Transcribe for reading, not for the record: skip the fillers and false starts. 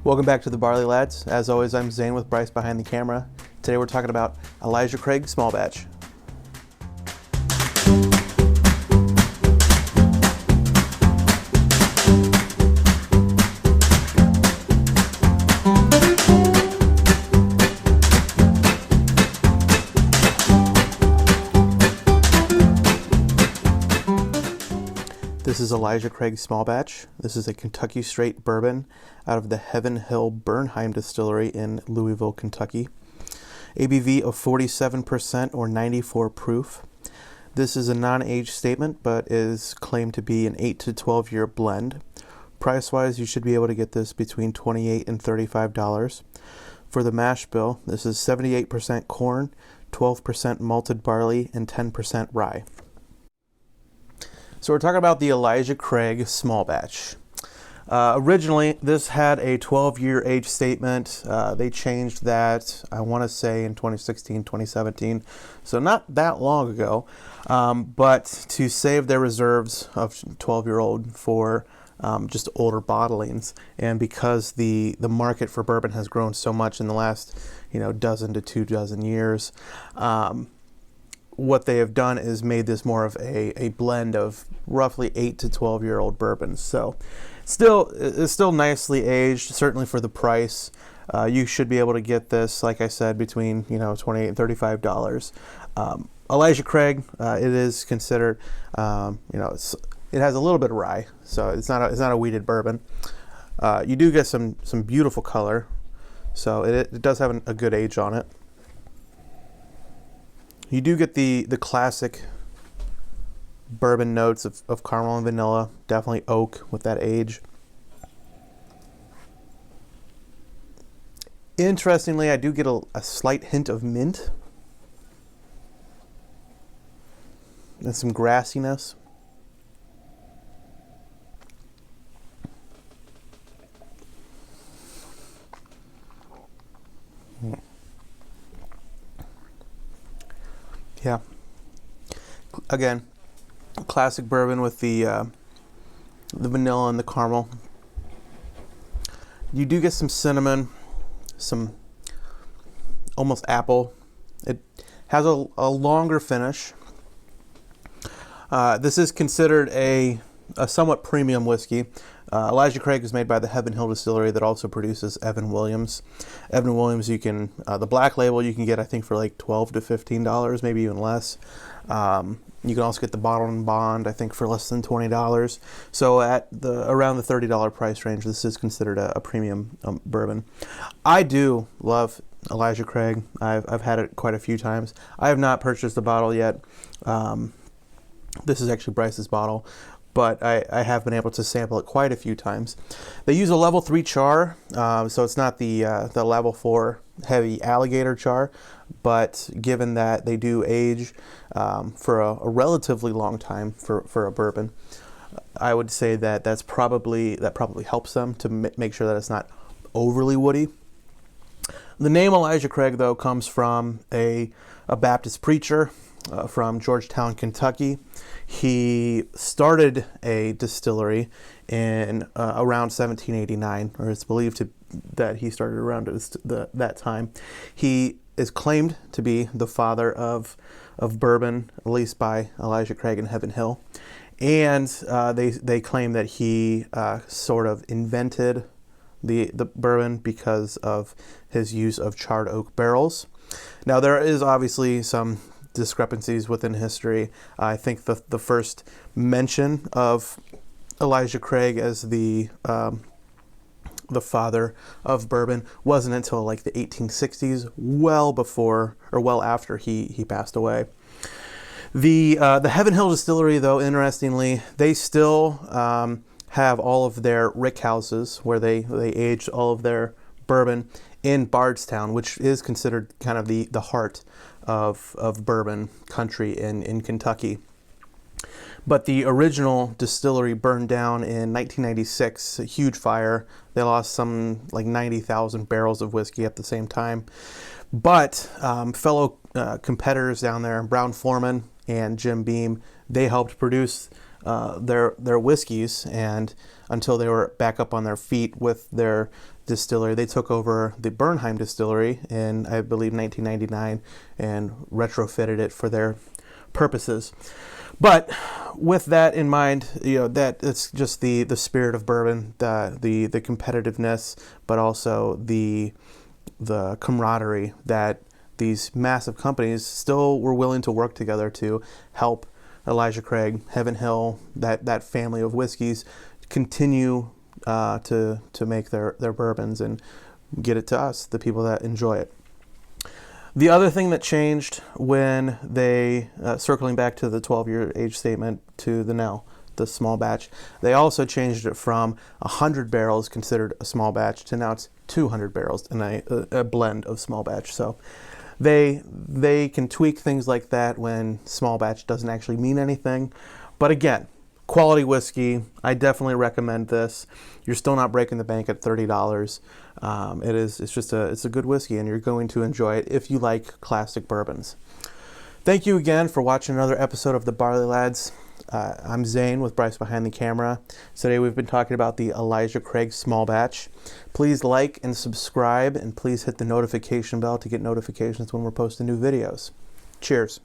Welcome back to the Barley Lads. As always, I'm Zane with Bryce behind the camera. Today we're talking about Elijah Craig Small Batch. This is Elijah Craig Small Batch. This is a Kentucky straight bourbon out of the Heaven Hill Distillery in Louisville, Kentucky. ABV of 47% or 94 proof. This is a non-age statement, but is claimed to be an 8 to 12 year blend. Price-wise, you should be able to get this between $28 and $35. For the mash bill, this is 78% corn, 12% malted barley, and 10% rye. So we're talking about the Elijah Craig Small Batch. Originally, this had a 12-year age statement. They changed that, I want to say, in 2016, 2017. So not that long ago. But to save their reserves of 12-year-old for just older bottlings, and because the market for bourbon has grown so much in the last dozen to 2 dozen years, what they have done is made this more of a blend of roughly 8 to 12-year-old bourbons. So it's still nicely aged, certainly for the price. You should be able to get this, like I said, between $28 and $35. Elijah Craig, it is considered, it has a little bit of rye, so it's not a wheated bourbon. You do get some beautiful color, so it does have a good age on it. You do get the classic bourbon notes of caramel and vanilla, definitely oak with that age. Interestingly, I do get a slight hint of mint and some grassiness. Yeah. Again, classic bourbon with the vanilla and the caramel. You do get some cinnamon, some almost apple. It has a longer finish. This is considered a somewhat premium whiskey. Elijah Craig is made by the Heaven Hill Distillery that also produces Evan Williams. Evan Williams, you can the black label you can get, I think, for like $12 to $15, maybe even less. You can also get the bottle and bond, I think, for less than $20. So at around the $30 price range, this is considered a premium bourbon. I do love Elijah Craig. I've had it quite a few times. I have not purchased the bottle yet. This is actually Bryce's bottle, but I have been able to sample it quite a few times. They use a level 3 char, so it's not the level 4 heavy alligator char, but given that they do age for a relatively long time for a bourbon, I would say that probably helps them to make sure that it's not overly woody. The name Elijah Craig, though, comes from a Baptist preacher from Georgetown, Kentucky. He started a distillery in around 1789, or it's believed that he started around that time. He is claimed to be the father of bourbon, at least by Elijah Craig and Heaven Hill, and they claim that he sort of invented the bourbon because of his use of charred oak barrels. Now, there is obviously some discrepancies within history. I think the first mention of Elijah Craig as the father of bourbon wasn't until like the 1860s, well after he passed away. The Heaven Hill Distillery, though, interestingly, they still have all of their rick houses where they aged all of their bourbon in Bardstown, which is considered kind of the heart of bourbon country in Kentucky. But the original distillery burned down in 1996, a huge fire. They lost some like 90,000 barrels of whiskey at the same time. But fellow competitors down there, Brown Forman and Jim Beam, they helped produce their whiskeys, and until they were back up on their feet with their distillery, they took over the Bernheim distillery in, I believe, 1999 and retrofitted it for their purposes. But with that in mind, that it's just the spirit of bourbon, the competitiveness, but also the camaraderie that these massive companies still were willing to work together to help Elijah Craig, Heaven Hill, that family of whiskeys continue to make their bourbons and get it to us, the people that enjoy it. The other thing that changed when they, circling back to the 12-year age statement to the small batch, they also changed it from 100 barrels considered a small batch to now it's 200 barrels in a blend of small batch. So they can tweak things like that when small batch doesn't actually mean anything. But again, quality whiskey, I definitely recommend this. You're still not breaking the bank at $30. It's a good whiskey, and you're going to enjoy it if you like classic bourbons. Thank you again for watching another episode of the Barley Lads. I'm Zane with Bryce behind the camera. Today we've been talking about the Elijah Craig small batch. Please like and subscribe, and please hit the notification bell to get notifications when we're posting new videos. Cheers.